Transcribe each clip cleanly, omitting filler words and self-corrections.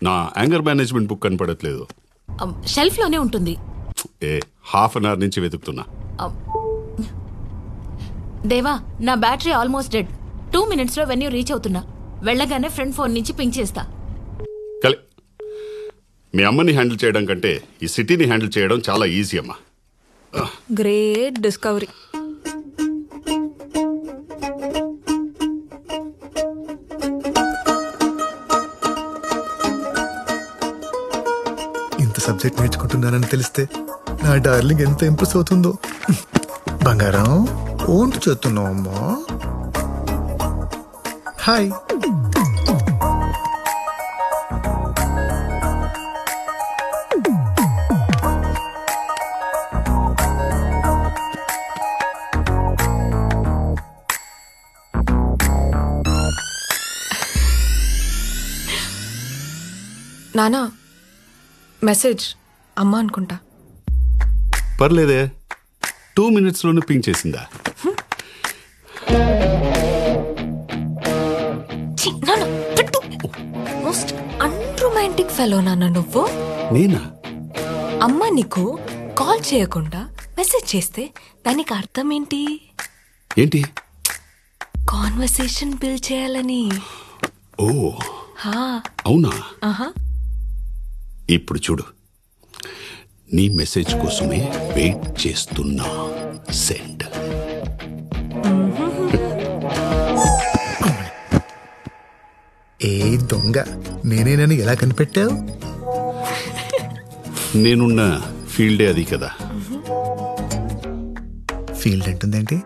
నా anger management book కనపడట్లేదు. Shelf లోనే ఉంటుంది. హాఫ్ అన్ అవర్ నుంచి వెతుకుతున్నా. దేవా, నా బ్యాటరీ ఆల్మోస్ట్ డెడ్. 2 minutes లో వెన్యూ రీచ్ అవుతున్నా. వెళ్ళగానే ఫ్రెండ్ ఫోన్ నుంచి పింక్ చేస్తా. మీ అమ్మని హ్యాండిల్ చేయడం కంటే ఈ సిటీని హ్యాండిల్ చేయడం చాలా ఈజీ అమ్మా. Great discovery. ఇంత సబ్జెక్ట్ నేర్చుకుంటున్నానని తెలిస్తే నా డార్లింగ్ ఎంత ఇంప్రెస్ అవుతుందో. బంగారం ఓంటు చేస్తున్నావు అమ్మా. హాయ్. నానా, మెసేజ్ అమ్మ అనుకుంటా. పర్లేదే, 2 minutes లోనే పింక్ చేసిందా? మోస్ట్ అన్రొమాంటిక్ ఫెలో నాన్న నువ్వు. నేనా? అమ్మ నీకు కాల్ చేయకుండా మెసేజ్ చేస్తే దానికి అర్థం ఏంటి? ఏంటి? కాన్వర్సేషన్ బిల్డ్ చేయాలని. ఓ అవునా? ఇప్పుడు చూడు, నీ మెసేజ్ కోసమే వెయిట్ చేస్తున్నా. సెండ్. ఏ దొంగ, నేనేనని ఎలా కనిపెట్టావు? నేనున్న ఫీల్డే అది కదా. ఫీల్డ్ అంటుందేంటి?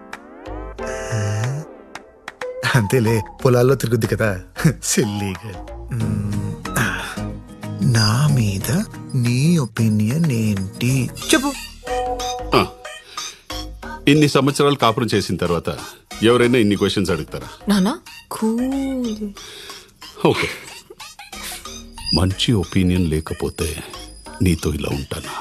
అంతేలే, పొలాల్లో తిరుగుద్ది కదా. సిల్లీగా. నా మీద నీ ఒపీనియన్ ఏంటి చెప్పు. ఇన్ని సంవత్సరాలు కాపురం చేసిన తర్వాత ఎవరైనా ఇన్ని క్వశ్చన్స్ అడుగుతారా? నానా కూల్. ఓకే, మంచి ఒపీనియన్ లేకపోతే నీతో ఇలా ఉంటానా?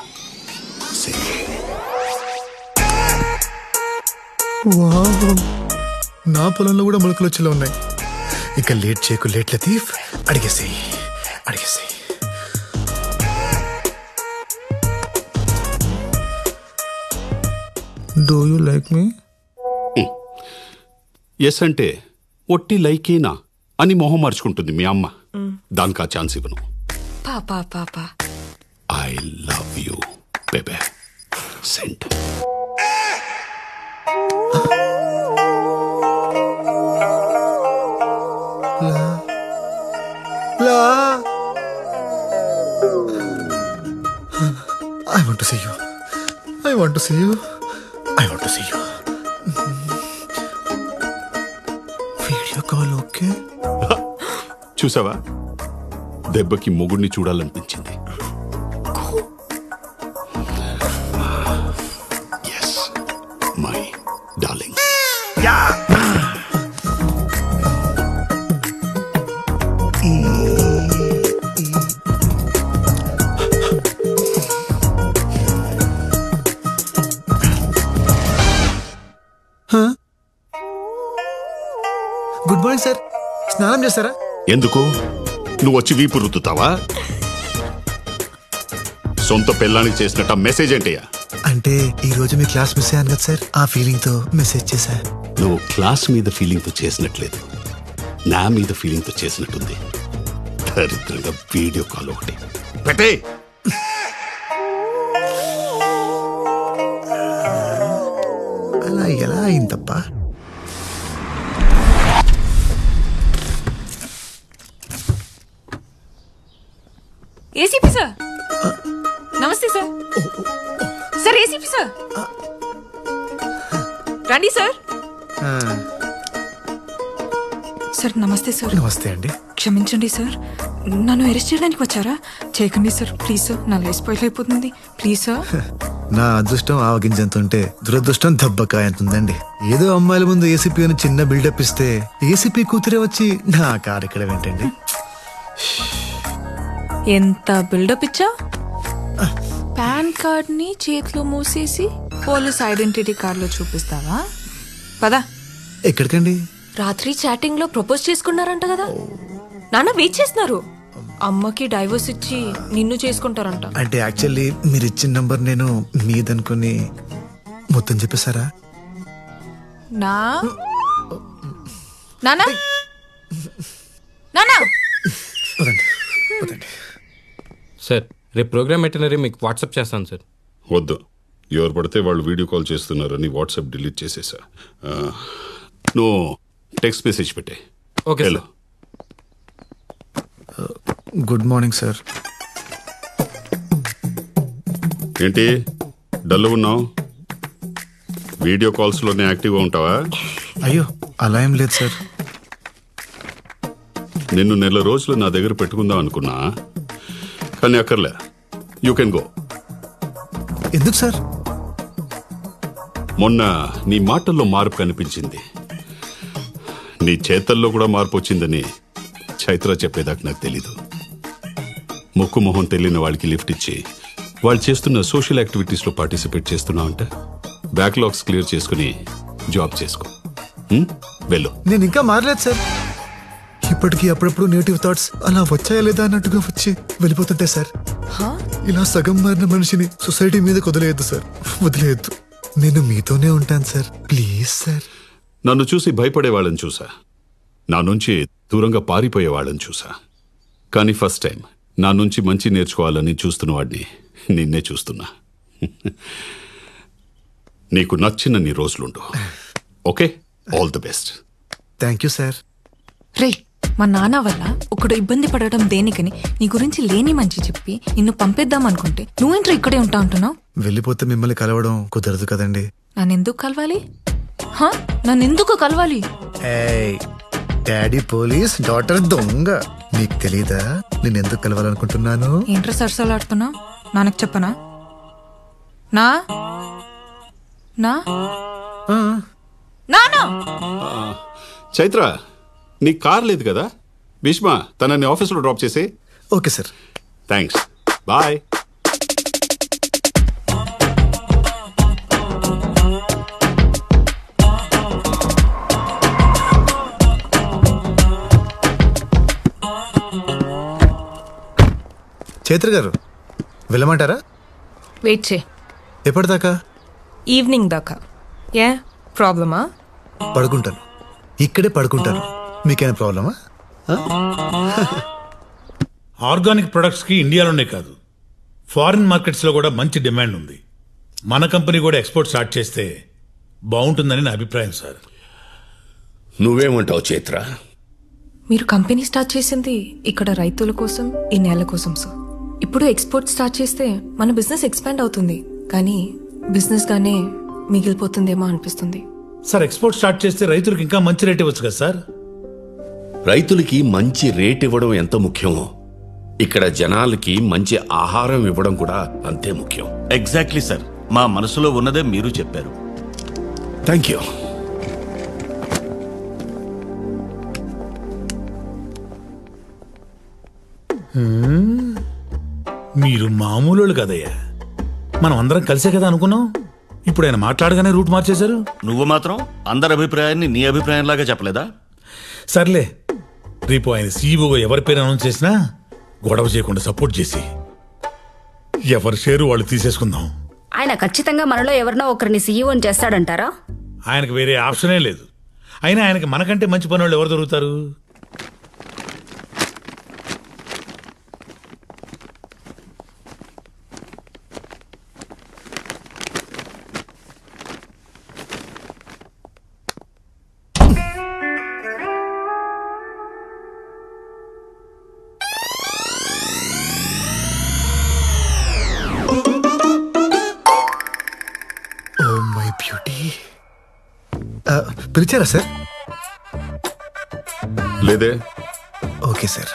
నా పొలంలో కూడా మొలకలు వచ్చేలా ఉన్నాయి. ఇక లేట్ చేయకు, లేట్ లతీఫ్. అడిగేసేయి. Do you like me? Yes అంటే ఒట్టి లైకేనా అని మొహం మార్చుకుంటుంది మీ అమ్మ. దానికి ఆ ఛాన్స్ ఇవ్వను. పాపా I love you babe. Send. I want to see you. I want to see you. I want to see you. Video call okay? చూసావా, దెబ్బకి మొగుడిని చూడాలనిపించింది. Yes my darling. Good morning sir. స్నానం చేస్తారా? ఎందుకు? నువ్వు వచ్చి వీపు రుద్దుతావా? సొంత పెళ్ళానికి చేసినట్టు మెసేజ్ ఏంటయ్యా? అంటే ఈ రోజు మీ క్లాస్ మిస్ అయ్యాను కదా సార్, ఆ ఫీలింగ్ తో మెసేజ్ చేశా. నువ్వు క్లాస్ మీద ఫీలింగ్ తో చేసినట్లేదు, నా మీద ఫీలింగ్ తో చేసినట్టుంది. దరిద్రంగా వీడియో కాల్ ఒకటి పెట్టే. అలా ఎలా అయిందబ్బా? ఏసీపీ సార్, నమస్తే సార్. సార్ ఏసీపీ సార్, రండి సార్. సార్ నమస్తే సార్. నమస్తే అండి. క్షమించండి సార్, నన్ను అరెస్ట్ చేయడానికి వచ్చారా? చేయకండి సార్, ప్లీజ్ సార్. నా లైఫ్ స్పాయిల్ అయిపోతుంది, ప్లీజ్ సార్. నా అదృష్టం ఆవగింజంత ఉంటే దురదృష్టం దెబ్బకాయ అంటుందండి. ఏదో అమ్మాయిల ముందు ఏసీపీ అని చిన్న బిల్డప్ ఇస్తే ఏసీపీ కూతురే వచ్చి నా కారు ఇక్కడ ఏంటండి? ఎంత బిల్డప్ ఇచ్చా? పాన్ కార్డ్ ని చేతిలో మూసేసి పోలీస్ ఐడెంటిటీ కార్డ్ లో చూపిస్తావా? పదా. ఎక్కడికండి? రాత్రి చాటింగ్ లో ప్రపోజ్ చేసుకున్నారంట కదా నాన్న. వెయిట్ చేస్తున్నారు, అమ్మకి డైవర్స్ ఇచ్చి నిన్ను చేసుకుంటారంట. అంటే యాక్చువల్లీ మీరు ఇచ్చిన నంబర్ నేను మీదనుకుని మొత్తం చెప్పేశారా? నానా నానా వదండి వదండి. సార్ రేపు ప్రోగ్రామ్ ఎటనరీ మీకు వాట్సాప్ చేస్తాను సార్. వద్దు, ఎవరు పడితే వాళ్ళు వీడియో కాల్ చేస్తున్నారని వాట్సాప్ డిలీట్ చేసేసా. నువ్వు టెక్స్ట్ మెసేజ్ పెట్టే. Okay hello, good morning sir. ఏంటి డల్ ఉన్నావు? వీడియో కాల్స్లోనే యాక్టివ్గా ఉంటావా? అయ్యో అలా ఏం లేదు సార్. నిన్ను నెల రోజులు నా దగ్గర పెట్టుకుందాం అనుకున్నా, కానీ అక్కర్లే. You can go. ఎందుకు సార్? మొన్న నీ మాటల్లో మార్పు కనిపించింది, నీ చేతల్లో కూడా మార్పు వచ్చిందని చైత్ర చెప్పేదాకా నాకు తెలీదు. ముక్కు మొహం తెలియని వాళ్ళకి లిఫ్ట్ ఇచ్చి వాళ్ళు చేస్తున్న సోషల్ యాక్టివిటీస్లో పార్టిసిపేట్ చేస్తున్నావు అంటే బ్యాక్లాగ్స్ క్లియర్ చేసుకుని జాబ్ చేసుకో. వెళ్ళు. నేను ఇంకా మారలేదు సార్. ఇప్పటికీ అప్పుడప్పుడు నెగిటివ్ థాట్స్ అలా వచ్చాయా లేదా అన్నట్టుగా వచ్చి వెళ్ళిపోతుంటాయి సార్. ఇలా సగం మారిన మనిషిని సొసైటీ మీద వదిలేయద్దు సార్, వదిలేయద్దు. నేను మీతోనే ఉంటాను సార్, ప్లీజ్ సార్. నన్ను చూసి భయపడే వాళ్ళని చూసా, నా నుంచి దూరంగా పారిపోయే వాళ్ళని చూసా, కానీ ఫస్ట్ టైం నా నుంచి మంచి నేర్చుకోవాలని చూస్తున్న వాడిని నిన్నే చూస్తున్నా. నీకు నచ్చిన నీ రోజులుండు. Okay, all the best. Thank you sir. రే, మా నాన్న వల్ల ఒకడు ఇబ్బంది పడటం దేనికని నీ గురించి లేని మంచి చెప్పి నిన్ను పంపేద్దాం అనుకుంటే నువ్వేంట్రా ఇక్కడే ఉంటా అంటున్నావు? వెళ్ళిపోతే మిమ్మల్ని కలవడం కుదరదు కదండి. నన్నెందుకు కలవాలి? నన్నెందుకు కలవాలి? డాడీ పోలీస్, డాటర్ దొంగ. నీకు తెలీదా నేను ఎందుకు కలవాలనుకుంటున్నాను? ఏంట్రా సరసాలాడుతున్నావు? నాన్నకు చెప్పనా? నా నా నానా చైత్ర, నీ కార్ లేదు కదా? భీష్మ తనని ఆఫీస్లో డ్రాప్ చేసి. Okay sir. Thanks, bye. Chaitra గారు వెళ్ళమంటారా? వెయిట్ చే. ఎప్పటిదాకా? ఈవినింగ్ దాకా. ఏ ప్రాబ్లమా? పడుకుంటాను, ఇక్కడే పడుకుంటాను. మీకేమైనా ప్రాబ్లమా? ఆర్గానిక్ ప్రొడక్ట్స్కి ఇండియాలోనే కాదు, ఫారిన్ మార్కెట్స్లో కూడా మంచి డిమాండ్ ఉంది. మన కంపెనీ కూడా ఎక్స్పోర్ట్ స్టార్ట్ చేస్తే బాగుంటుందని నా అభిప్రాయం సార్. నువ్వేమంటావు చైత్ర? మీరు కంపెనీ స్టార్ట్ చేసింది ఇక్కడ రైతుల కోసం, ఈ నేల కోసం సార్. ఇప్పుడు ఎక్స్పోర్ట్ స్టార్ట్ చేస్తే మన బిజినెస్ ఎక్స్పాండ్ అవుతుంది, కానీ బిజినెస్ గానే మిగిలిపోతుందేమో అనిపిస్తుంది సార్. ఎక్స్పోర్ట్ స్టార్ట్ చేస్తే రైతులకు ఇంకా మంచి రేట్ ఇవ్వచ్చు కదా సార్? రైతులకి మంచి రేట్ ఇవ్వడం ఎంత ముఖ్యమో, ఇక్కడ జనాలకి మంచి ఆహారం ఇవ్వడం కూడా అంతే ముఖ్యం. ఎగ్జాక్ట్లీ సార్, మా మనసులో ఉన్నదే మీరు చెప్పారు. Thank you. మీరు మామూలు కదయ్యా, మనం అందరం కలిసే కదా అనుకున్నాం. ఇప్పుడు ఆయన మాట్లాడగానే రూట్ మార్చేశారు. నువ్వు మాత్రం అందరి అభిప్రాయాన్ని నీ అభిప్రాయంలాగా చెప్పలేదా? సర్లే, రేపు ఆయన సీఈఓగా ఎవరి పేరు అనౌన్స్ చేసినా గొడవ చేయకుండా సపోర్ట్ చేసి ఎవరి షేరు వాళ్ళు తీసేసుకుందాం. ఆయన ఖచ్చితంగా మనలో ఎవరినో ఒకరిని సీఈఓని చేస్తాడంటారా? ఆయనకు వేరే ఆప్షనే లేదు. అయినా ఆయనకి మనకంటే మంచి పని వాళ్ళు ఎవరు దొరుకుతారు? పిలిచారా సార్? లేదే. Okay sir.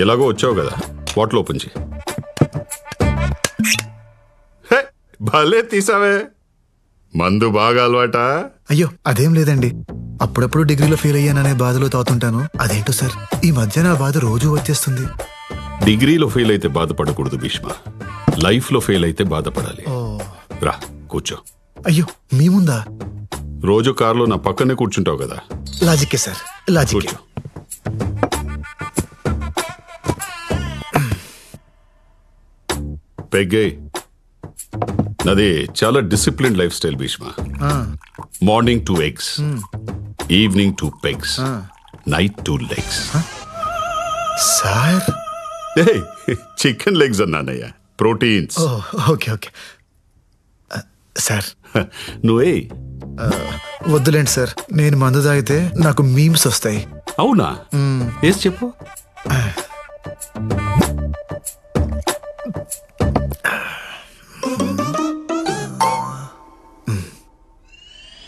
ఎలాగో వచ్చావు కదా, బాటిల్ ఓపెన్ చేయి. భలే తీసావే, మందు బాగా అలవాట? అయ్యో అదేం లేదండి, అప్పుడప్పుడు డిగ్రీలో ఫెయిల్ అయ్యాననే బాధలో తాగుతుంటాను. అదేంటో సార్, ఈ మధ్య నా బాధ రోజు వచ్చేస్తుంది. డిగ్రీలో ఫెయిల్ అయితే బాధపడకూడదు భీష్మ, లైఫ్లో ఫెయిల్ అయితే బాధపడాలి. రా కూర్చో. అయ్యో మీ ముందా? రోజు కారులో నా పక్కనే కూర్చుంటావు కదా. లాజికే సార్, లాజికే. పెగ్గే నాది చాలా discipline lifestyle Bhishma. Morning 2 eggs, evening 2 pegs, night 2 legs. Sir chicken legs అన్నానయ్యా, ప్రోటీన్స్. Okay okay sir. నువ్వే వద్దులేండి సార్, నేను మందు తాగితే నాకు మీమ్స్ వస్తాయి. అవునా? ఏసి చెప్పు.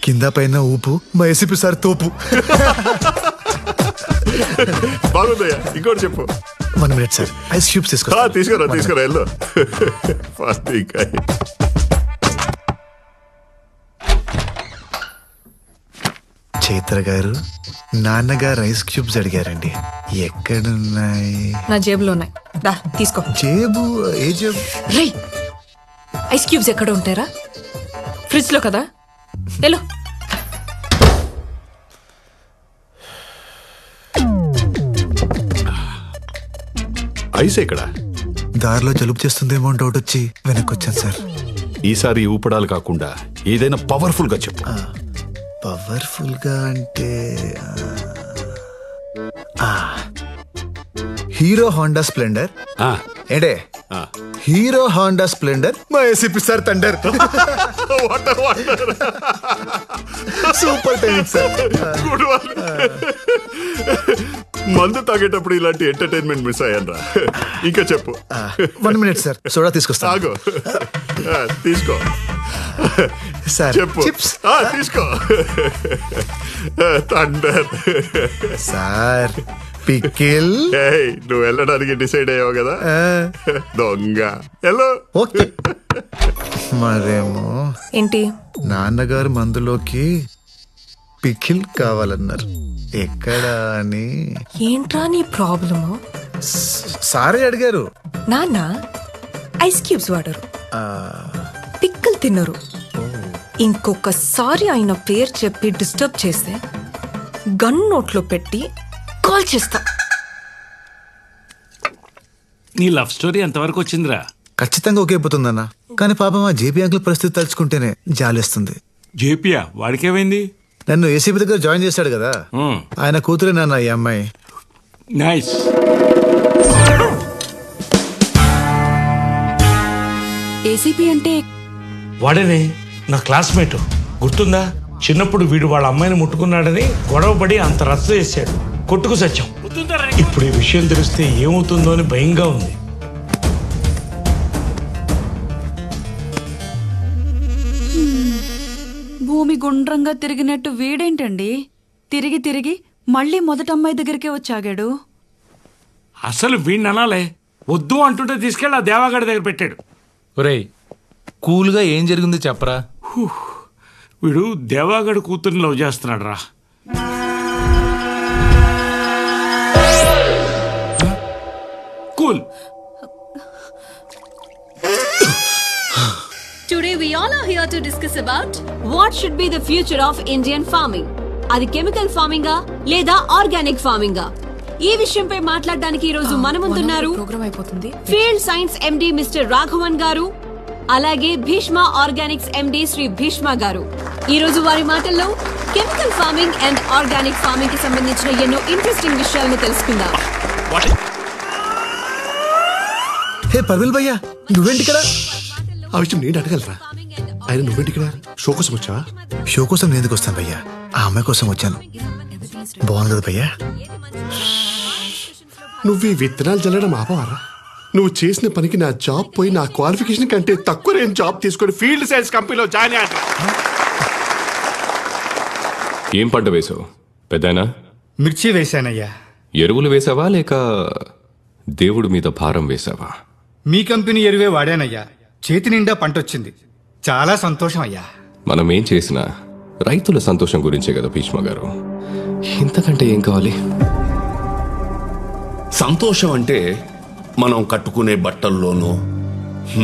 కింద పైన ఊపు, మా ఏసీపీ సార్ తోపు. బాగుందయ్యా, ఇంకోటి చెప్పు. 1 minute సార్, ఐస్ క్యూబ్స్ తీసుకురా వెళ్ళు. చైత్ర గారు, నాన్నగారు ఐస్ క్యూబ్స్ అడిగారండి. ఎక్కడున్నాయి? నా జేబులో ఉన్నాయి, దా తీసుకో. జేబు? ఏ జేబు? రే, ఐస్ క్యూబ్స్ ఎక్కడ ఉంటారా? ఫ్రిడ్జ్ లో కదా, తెలు. ఐస్ ఎక్కడ? దారిలో జలుబు చేస్తుందేమో డౌట్ వచ్చి వెనక్కి వచ్చాను సార్. ఈసారి ఊపడాలు కాకుండా ఏదైనా పవర్ఫుల్ గా చెప్పు. పవర్ఫుల్ గా అంటే హీరో హోండా స్ప్లెండర్. ఏంటే హీరో హోండా స్ప్లెండర్, మా ACP sir thunder. Super timing sir. మందు తాగేటప్పుడు ఇలాంటి ఎంటర్టైన్మెంట్ మిస్ అయ్యానరా. ఇంకా చెప్పు. 1 minute సార్, సోడా తీసుకొస్తా. తీసుకో సార్. చెప్పు. చిప్స్ తీసుకో. Thunder sir. పికిల్. నువ్వు వెళ్ళడానికి డిసైడ్ అయ్యావు కదా, దొంగ. హలో. ఓకే. మరేమో ఏంటి, నాన్నగారు మందులోకి పికిల్ కావాలన్నారు. ఎక్కడా అని. ఏంట్రా నీ ప్రాబ్లము? సారే అడిగారు. నాన్న ఐస్ క్యూబ్స్ వాడరు, పిక్కలు తినరు. ఇంకొకసారి ఆయన పేరు చెప్పి డిస్టర్బ్ చేస్తే గన్ నోట్లో పెట్టి కాల్ చేస్తా. నీ లవ్ స్టోరీ ఎంతవరకు వచ్చిందిరా? ఖచ్చితంగా ఒకే పోతుందన్న, కానీ పాపం ఆ జేపీ అంకుల్ పరిస్థితి తలుచుకుంటేనే జాలేస్తుంది. జేపీయా? వాడికేమైంది? నన్ను ఏసీపీ దగ్గర జాయిన్ చేశాడు కదా, ఆయన కూతురే నాన్న ఈ అమ్మాయి. నైస్. ఏసీపీ అంటే వాడేనే నా క్లాస్మేట్, గుర్తుందా? చిన్నప్పుడు వీడు వాళ్ళ అమ్మాయిని ముట్టుకున్నాడని గొడవపడి అంత రచ్చ చేశాడు, కొట్టుకు సత్యం. ఇప్పుడు ఈ విషయం తెలిస్తే ఏమవుతుందో అని భయంగా ఉంది. భూమి గుండ్రంగా తిరిగినట్టు వీడేంటండి తిరిగి తిరిగి మళ్ళీ మొదట అమ్మాయి దగ్గరికే వచ్చాగాడు? అసలు వీడిని అనాలే, వద్దు అంటుంటే తీసుకెళ్ళి ఆ దేవాగడి దగ్గర పెట్టాడు. ఒరేయ్, కూల్గా ఏం జరిగింది చెప్పరా. వీడు దేవాగడి కూతుర్ని లవ్ చేస్తున్నాడు రా. Cool. Today we all are here to discuss about what should be the future of Indian farming. అది కెమికల్ ఫార్మింగా లేదా ఆర్గానిక్ ఫార్మింగా? ఈ విషయంపై మాట్లాడడానికి ఈ రోజు మన ముందున్నారు field science MD Mister Raghavan garu, అలాగే భీష్మ ఆర్గానిక్స్ ఎండి శ్రీ భీష్మ గారు. ఈ రోజు వారి మాటల్లో chemical farming and organic farming కి సంబంధించిన ఎన్నో ఇంట్రెస్టింగ్ విషయాలను తెలుసుకుందాం. హే పర్విల్ భయ్యా, నువ్వేంటి ఇక్కడ? ఆ విషయం నేను అడగలరా? ఆయన నువ్వేంటి ఇక్కడ? షో కోసం వచ్చావా? షో కోసం నేను ఎందుకు వస్తాను భయ్యా, ఆ అమ్మాయి కోసం వచ్చాను. బాగుంది కదా భయ్యా? నువ్వు ఈ విత్తనాలు చల్లడం ఆపవారా? నువ్వు చేసిన పనికి నా జాబ్ పోయి నా క్వాలిఫికేషన్ కంటే తక్కువ రేంజ్ జాబ్ తీసుకొని ఫీల్డ్ సైన్స్ కంపెనీలో జాయిన్ అయ్యా. ఏం పంట వేసావు పెద్దనా? మిర్చి వేశానయ్యా. ఎరువులు వేసావా లేక దేవుడి మీద భారం వేసావా? మీ కంపెనీ ఎరువే వాడానయ్యా. చేతి నిండా పంట వచ్చింది, చాలా సంతోషం అయ్యా. మనం ఏం చేసినా రైతుల సంతోషం గురించే కదా భీష్మ గారు. ఇంతకంటే ఏం కావాలి? సంతోషం అంటే మనం కట్టుకునే బట్టల్లోనో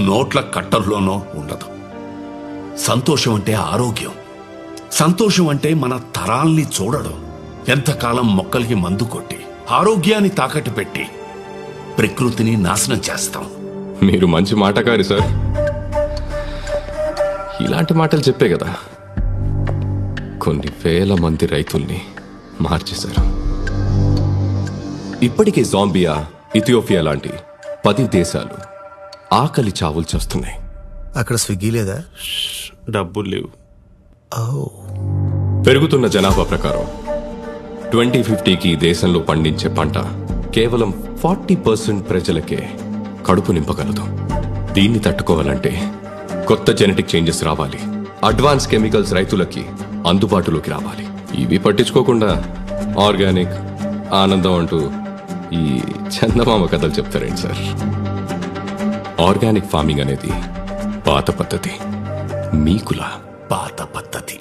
నోట్ల కట్టల్లోనో ఉండదు. సంతోషం అంటే ఆరోగ్యం. సంతోషం అంటే మన తరాల్ని చూడడం. ఎంతకాలం మొక్కలకి మందు కొట్టి ఆరోగ్యాన్ని తాకట్టు పెట్టి ప్రకృతిని నాశనం చేస్తాం. మీరు మంచి మాటకారి సార్. ఇలాంటి మాటలు చెప్పే కదా కొన్ని వేల మంది రైతుల్ని మార్చేశారు. ఇప్పటికే జాంబియా, ఇథియోపియా లాంటి 10 దేశాలు ఆకలి చావులు చేస్తున్నాయి. అక్కడ స్విగ్గీ లేదా? డబ్బులు లేవు. పెరుగుతున్న జనాభా ప్రకారం 2050కి ఈ దేశంలో పండించే పంట కేవలం 40% ప్రజలకే కడుపు నింపగలదు. దీన్ని తట్టుకోవాలంటే కొత్త జెనెటిక్ చేంజెస్ రావాలి. అడ్వాన్స్ కెమికల్స్ రైతులకి అందుబాటులోకి రావాలి. ఇవి పట్టించుకోకుండా ఆర్గానిక్, ఆనందం అంటూ ఈ చందమామ కథలు చెప్తారేంటి సార్? ఆర్గానిక్ ఫార్మింగ్ అనేది పాత పద్ధతి, మీకులా పాత పద్ధతి.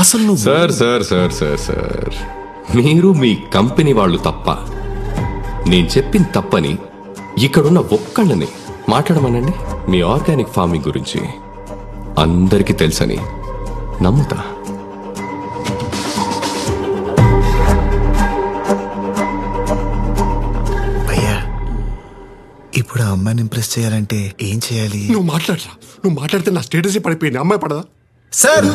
అసలు sir sir sir sir sir మీరు మీ కంపెనీ వాళ్ళు తప్ప, నేను చెప్పిన తప్పని ఇక్కడున్న ఒక్కళ్ళని మాట్లాడమనండి. మీ ఆర్గానిక్ ఫార్మింగ్ గురించి అందరికీ తెలుసని నమ్ముతా. అయ్యా, ఇప్పుడు ఆ అమ్మాయిని ఇంప్రెస్ చేయాలంటే ఏం చేయాలి? నువ్వు మాట్లాడరా. నువ్వు మాట్లాడితే నా స్టేటస్ పడిపోయింది. అమ్మాయి పడదా? Sir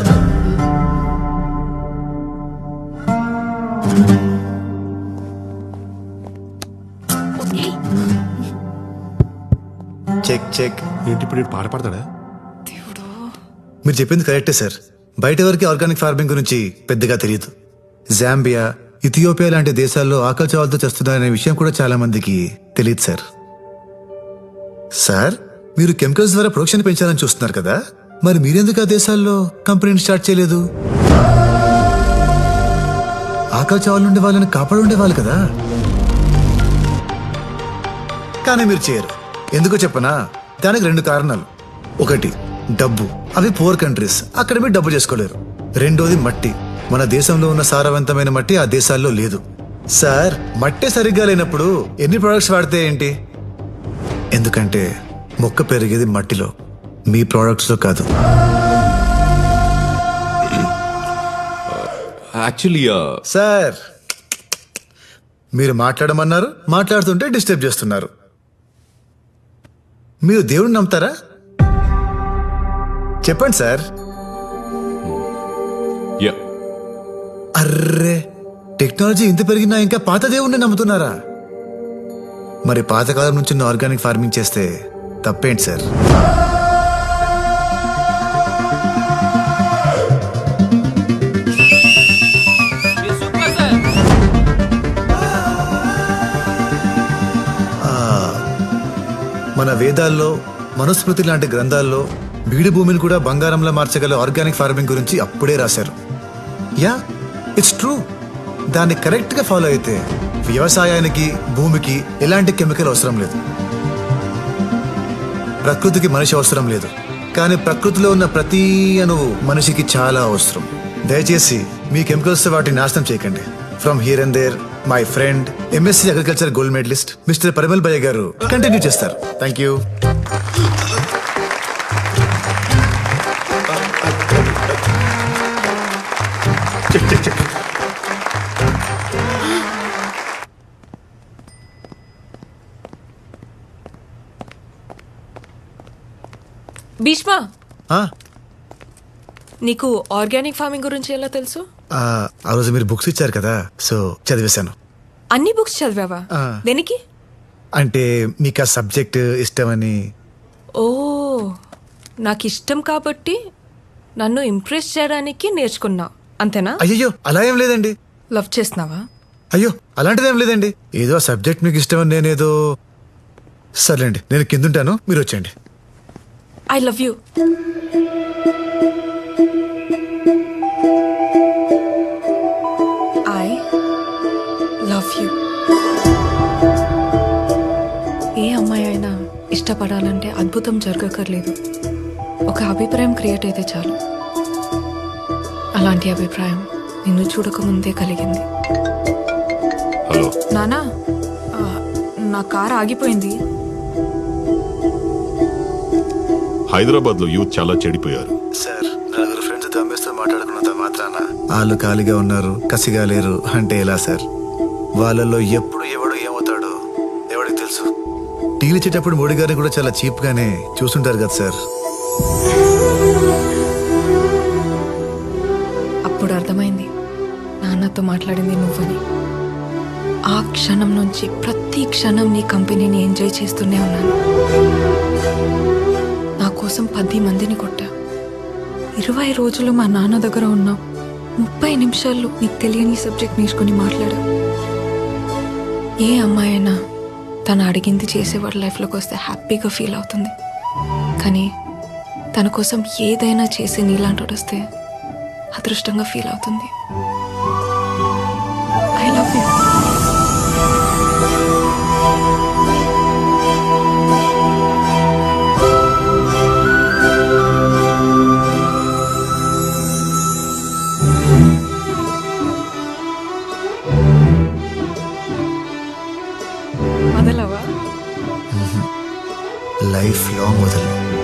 check check. ఏంటి ఇప్పుడు పాట పాడతాడా? మీరు చెప్పింది కరెక్టే సార్. బయట వరకు ఆర్గానిక్ ఫార్మింగ్ గురించి పెద్దగా తెలియదు. జాంబియా, ఇథియోపియా లాంటి దేశాల్లో ఆకలి చావులతో చేస్తున్నారనే విషయం కూడా చాలా మందికి తెలియదు సార్. సార్, మీరు కెమికల్స్ ద్వారా ప్రొడక్షన్ పెంచాలని చూస్తున్నారు కదా, మరి మీరెందుకు ఆ దేశాల్లో కంపెనీని స్టార్ట్ చేయలేదు? ఆకలి చావులు ఉండే వాళ్ళని కాపాడు ఉండేవాళ్ళు కదా. కానీ మీరు చేయరు. ఎందుకో చెప్పనా? దానికి 2 కారణాలు. ఒకటి డబ్బు, అవి పూర్ కంట్రీస్, అక్కడ మీరు డబ్బు చేసుకోలేరు. రెండోది మట్టి. మన దేశంలో ఉన్న సారవంతమైన మట్టి ఆ దేశాల్లో లేదు. సార్, మట్టే సరిగ్గా లేనప్పుడు ఎన్ని ప్రొడక్ట్స్ వాడితే ఏంటి? ఎందుకంటే మొక్క పెరిగేది మట్టిలో, మీ ప్రొడక్ట్స్ లో కాదు. యాక్చువల్లీ సార్, మీరు మాట్లాడమన్నారు, మాట్లాడుతుంటే డిస్టర్బ్ చేస్తున్నారు. మీరు దేవుడిని నమ్ముతారా? చెప్పండి సార్. అర్రే, టెక్నాలజీ ఇంత పెరిగినా ఇంకా పాత దేవుణ్ణి నమ్ముతున్నారా? మరి పాతకాలం నుంచి ఆర్గానిక్ ఫార్మింగ్ చేస్తే తప్పేంటి సార్? మన వేదాల్లో, మనుస్మృతి లాంటి గ్రంథాల్లో బీడు భూమిని కూడా బంగారంలో మార్చగల ఆర్గానిక్ ఫార్మింగ్ గురించి అప్పుడే రాశారు. Yeah, it's true. దాన్ని కరెక్ట్ గా ఫాలో అయితే వ్యవసాయానికి, భూమికి ఎలాంటి కెమికల్ అవసరం లేదు. ప్రకృతికి మనిషి అవసరం లేదు. కానీ ప్రకృతిలో ఉన్న ప్రతి అణువు మనిషికి చాలా అవసరం. దయచేసి మీ కెమికల్స్ వాటిని నాశనం చేయకండి. From here and there, my friend MSc agriculture gold medalist mister Parimal భయ్య గారు కంటిన్యూ చేస్తారు. Thank you. భీష్మ, నీకు ఆర్గానిక్ ఫార్మింగ్ గురించి ఎలా తెలుసు? ఆ రోజు మీరు బుక్స్ ఇచ్చారు కదా, సో చదివేశాను. అన్ని బుక్స్ చదివావా? దేనికి? అంటే మీకు ఆ సబ్జెక్ట్ ఇష్టమని. ఓ, నాకు ఇష్టం కాబట్టి నన్ను ఇంప్రెస్ చేయడానికి నేర్చుకున్నా, అంతేనా? అయ్యో, అలా ఏం లేదండి. లవ్ చేస్తున్నావా? అయ్యో, అలాంటిదేం లేదండి. ఏదో సబ్జెక్ట్ మీకు ఇష్టమని నేనేదో. సర్లేండి, నేను కిందుంటాను, మీరు వచ్చేయండి. I love you. I love you. ఏ అమ్మాయి అయినా ఇష్టపడాలంటే అద్భుతం జరగక్కర్లేదు. ఒక అభిప్రాయం క్రియేట్ అయితే చాలు. అలాంటి అభిప్రాయం నిన్ను చూడకముందే కలిగింది. హలో నానా, నా కార్ ఆగిపోయింది. హైదరాబాద్ లో యూత్ చాలా చెడిపోయారు సార్. 4 ఫ్రెండ్స్ దమ్మేస్తూ మాట్లాడుకున్నంత మాత్రాన వాళ్ళు ఖాళీగా ఉన్నారు, కసిగా లేరు అంటే ఎలా సార్? వాళ్ళల్లో ఎప్పుడు ఎవడు ఏమవుతాడో ఎవడికి తెలుసు. టీలు ఇచ్చేటప్పుడు మోడీ గారిని కూడా చాలా చీప్ గానే చూసుంటారు కదా సార్. అప్పుడు అర్థమైంది నాన్నతో మాట్లాడింది నువ్వని. ఆ క్షణం నుంచి ప్రతి క్షణం నీ కంపెనీని ఎంజాయ్ చేస్తూనే ఉన్నాను. నా కోసం 10 మందిని కొట్టా. 20 రోజులు మా నాన్న దగ్గర ఉన్నాం. 30 నిమిషాల్లో నీకు తెలియని సబ్జెక్ట్ నేర్చుకుని మాట్లాడా. ఏ అమ్మాయి అయినా తను అడిగింది చేసేవాడి లైఫ్లోకి వస్తే హ్యాపీగా ఫీల్ అవుతుంది. కానీ తన కోసం ఏదైనా చేసి నీలాంటి వస్తే అదృష్టంగా ఫీల్ అవుతుంది. I love you. Life long వదలను.